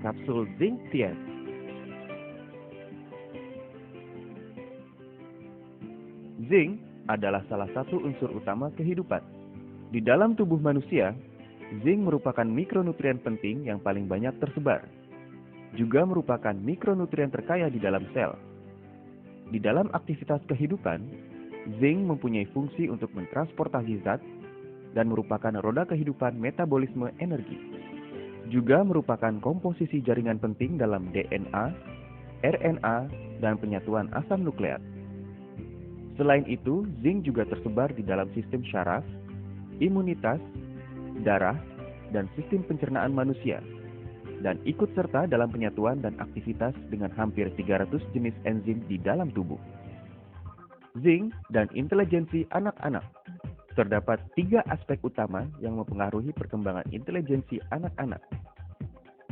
Kapsul Zinc Tiet. Zinc adalah salah satu unsur utama kehidupan. Di dalam tubuh manusia, zinc merupakan mikronutrien penting yang paling banyak tersebar. Juga merupakan mikronutrien terkaya di dalam sel. Di dalam aktivitas kehidupan, zinc mempunyai fungsi untuk mentransportasi zat dan merupakan roda kehidupan metabolisme energi. Juga merupakan komposisi jaringan penting dalam DNA, RNA, dan penyatuan asam nukleat. Selain itu, zinc juga tersebar di dalam sistem syaraf, imunitas, darah, dan sistem pencernaan manusia, dan ikut serta dalam penyatuan dan aktivitas dengan hampir 300 jenis enzim di dalam tubuh. Zinc dan intelijensi anak-anak. Terdapat 3 aspek utama yang mempengaruhi perkembangan intelijensi anak-anak.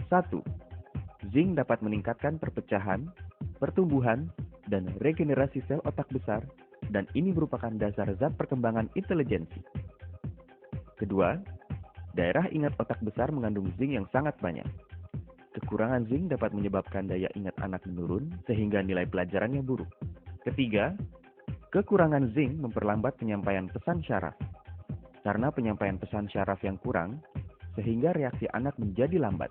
1. Zinc dapat meningkatkan perpecahan, pertumbuhan, dan regenerasi sel otak besar, dan ini merupakan dasar zat perkembangan intelijensi. Kedua, daerah ingat otak besar mengandung zinc yang sangat banyak. Kekurangan zinc dapat menyebabkan daya ingat anak menurun sehingga nilai pelajarannya buruk. Ketiga, kekurangan zinc memperlambat penyampaian pesan syaraf. Karena penyampaian pesan syaraf yang kurang, sehingga reaksi anak menjadi lambat.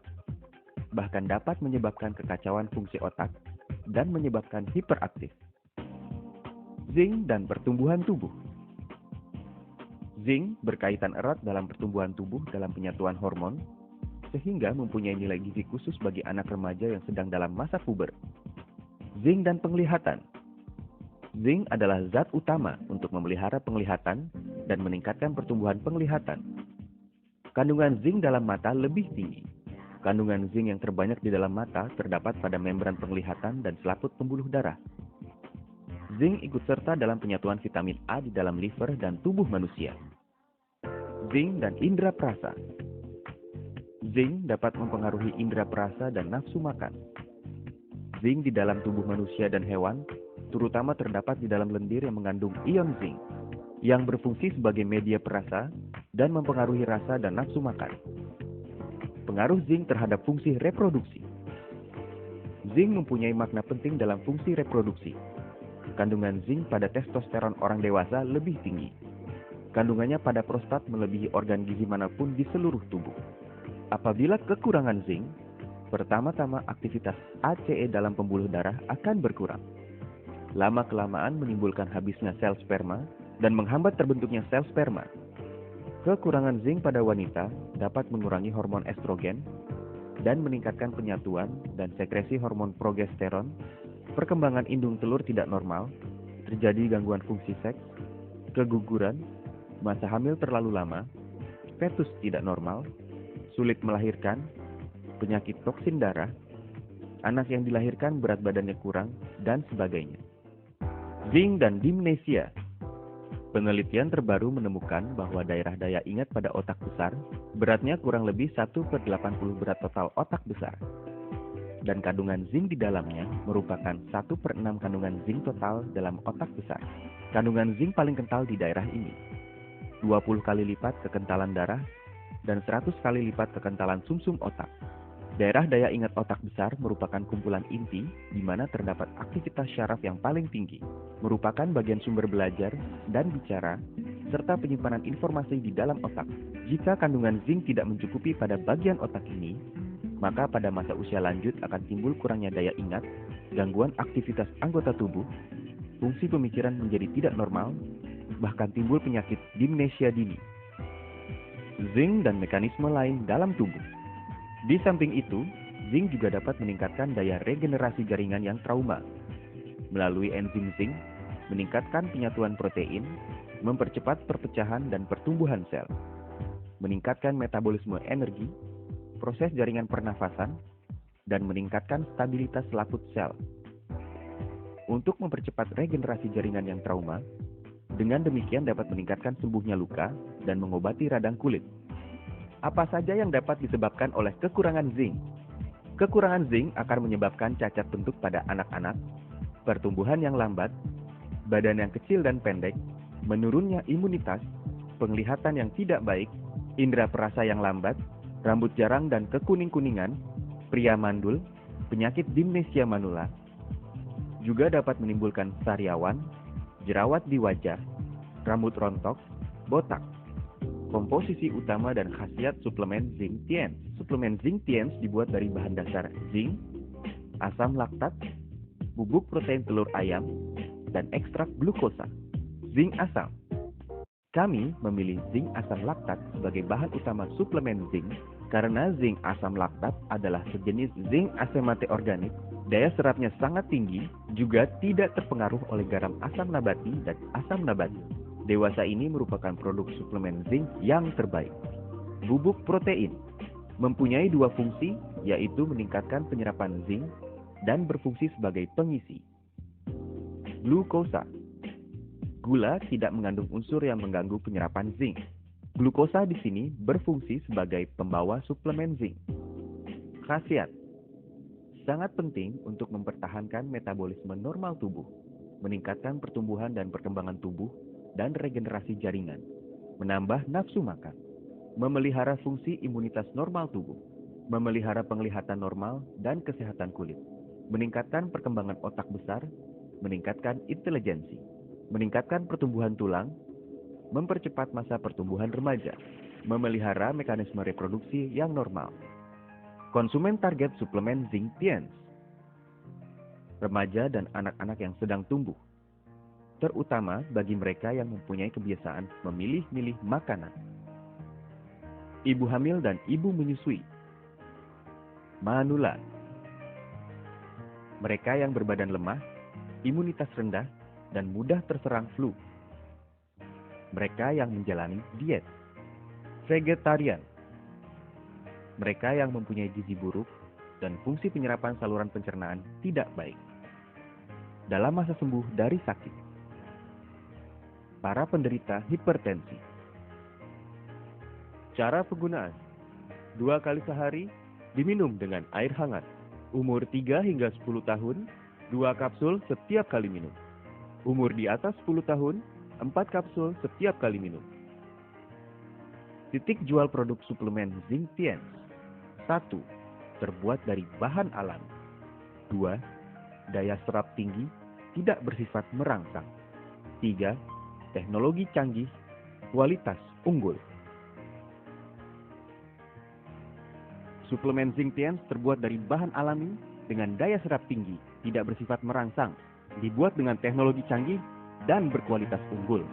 Bahkan dapat menyebabkan kekacauan fungsi otak dan menyebabkan hiperaktif. Zinc dan pertumbuhan tubuh. Zinc berkaitan erat dalam pertumbuhan tubuh dalam penyatuan hormon, sehingga mempunyai nilai gizi khusus bagi anak remaja yang sedang dalam masa puber. Zinc dan penglihatan. Zinc adalah zat utama untuk memelihara penglihatan dan meningkatkan pertumbuhan penglihatan. Kandungan zinc dalam mata lebih tinggi. Kandungan zinc yang terbanyak di dalam mata terdapat pada membran penglihatan dan selaput pembuluh darah. Zinc ikut serta dalam penyatuan vitamin A di dalam liver dan tubuh manusia. Zinc dan indera perasa. Zinc dapat mempengaruhi indera perasa dan nafsu makan. Zinc di dalam tubuh manusia dan hewan, terutama terdapat di dalam lendir yang mengandung ion zinc, yang berfungsi sebagai media perasa dan mempengaruhi rasa dan nafsu makan. Pengaruh zinc terhadap fungsi reproduksi. Zinc mempunyai makna penting dalam fungsi reproduksi. Kandungan zinc pada testosteron orang dewasa lebih tinggi. Kandungannya pada prostat melebihi organ gizi manapun di seluruh tubuh. Apabila kekurangan zinc, pertama-tama aktivitas ACE dalam pembuluh darah akan berkurang. Lama-kelamaan menimbulkan habisnya sel sperma dan menghambat terbentuknya sel sperma. Kekurangan zinc pada wanita dapat mengurangi hormon estrogen dan meningkatkan penyatuan dan sekresi hormon progesteron. Perkembangan indung telur tidak normal, terjadi gangguan fungsi seks, keguguran, masa hamil terlalu lama, fetus tidak normal, sulit melahirkan, penyakit toksin darah, anak yang dilahirkan berat badannya kurang, dan sebagainya. Zinc dan dimnesia. Penelitian terbaru menemukan bahwa daerah daya ingat pada otak besar beratnya kurang lebih 1/80 berat total otak besar. Dan kandungan zinc di dalamnya merupakan 1/6 kandungan zinc total dalam otak besar. Kandungan zinc paling kental di daerah ini, 20 kali lipat kekentalan darah dan 100 kali lipat kekentalan sumsum otak. Daerah daya ingat otak besar merupakan kumpulan inti di mana terdapat aktivitas syaraf yang paling tinggi, merupakan bagian sumber belajar dan bicara, serta penyimpanan informasi di dalam otak. Jika kandungan zinc tidak mencukupi pada bagian otak ini, maka pada masa usia lanjut akan timbul kurangnya daya ingat, gangguan aktivitas anggota tubuh, fungsi pemikiran menjadi tidak normal, bahkan timbul penyakit dimnesia dini. Zinc dan mekanisme lain dalam tubuh. Di samping itu, zinc juga dapat meningkatkan daya regenerasi jaringan yang trauma. Melalui enzim zinc, meningkatkan penyatuan protein, mempercepat perpecahan dan pertumbuhan sel, meningkatkan metabolisme energi, proses jaringan pernafasan, dan meningkatkan stabilitas selaput sel. Untuk mempercepat regenerasi jaringan yang trauma, dengan demikian dapat meningkatkan sembuhnya luka dan mengobati radang kulit. Apa saja yang dapat disebabkan oleh kekurangan zinc? Kekurangan zinc akan menyebabkan cacat bentuk pada anak-anak, pertumbuhan yang lambat, badan yang kecil dan pendek, menurunnya imunitas, penglihatan yang tidak baik, indera perasa yang lambat, rambut jarang dan kekuning-kuningan, pria mandul, penyakit dimnesia manula, juga dapat menimbulkan sariawan, jerawat di wajah, rambut rontok, botak. Komposisi utama dan khasiat suplemen Zinc Tiens. Suplemen Zinc Tiens dibuat dari bahan dasar zinc, asam laktat, bubuk protein telur ayam, dan ekstrak glukosa. Zinc asam. Kami memilih zinc asam laktat sebagai bahan utama suplemen zinc karena zinc asam laktat adalah sejenis zinc asemate organik, daya serapnya sangat tinggi, juga tidak terpengaruh oleh garam asam nabati dan asam nabati. Dewasa ini merupakan produk suplemen zinc yang terbaik. Bubuk protein mempunyai dua fungsi, yaitu meningkatkan penyerapan zinc dan berfungsi sebagai pengisi. Glukosa. Gula tidak mengandung unsur yang mengganggu penyerapan zinc. Glukosa di sini berfungsi sebagai pembawa suplemen zinc. Khasiat. Sangat penting untuk mempertahankan metabolisme normal tubuh, meningkatkan pertumbuhan dan perkembangan tubuh, dan regenerasi jaringan, menambah nafsu makan, memelihara fungsi imunitas normal tubuh, memelihara penglihatan normal dan kesehatan kulit, meningkatkan perkembangan otak besar, meningkatkan intelijensi, meningkatkan pertumbuhan tulang, mempercepat masa pertumbuhan remaja, memelihara mekanisme reproduksi yang normal. Konsumen target suplemen Zinc Tiens: remaja dan anak-anak yang sedang tumbuh, terutama bagi mereka yang mempunyai kebiasaan memilih-milih makanan. Ibu hamil dan ibu menyusui. Manula: mereka yang berbadan lemah, imunitas rendah, dan mudah terserang flu. Mereka yang menjalani diet. Vegetarian: mereka yang mempunyai gizi buruk dan fungsi penyerapan saluran pencernaan tidak baik. Dalam masa sembuh dari sakit. Para penderita hipertensi. Cara penggunaan: 2 kali sehari, diminum dengan air hangat. Umur 3 hingga 10 tahun, 2 kapsul setiap kali minum. Umur di atas 10 tahun, 4 kapsul setiap kali minum. Titik jual produk suplemen Zinc Tiens: 1. Terbuat dari bahan alami. 2. Daya serap tinggi, tidak bersifat merangsang. 3. Teknologi canggih, kualitas unggul. Suplemen Zinc Tiens terbuat dari bahan alami dengan daya serap tinggi, tidak bersifat merangsang, dibuat dengan teknologi canggih, dan berkualitas unggul.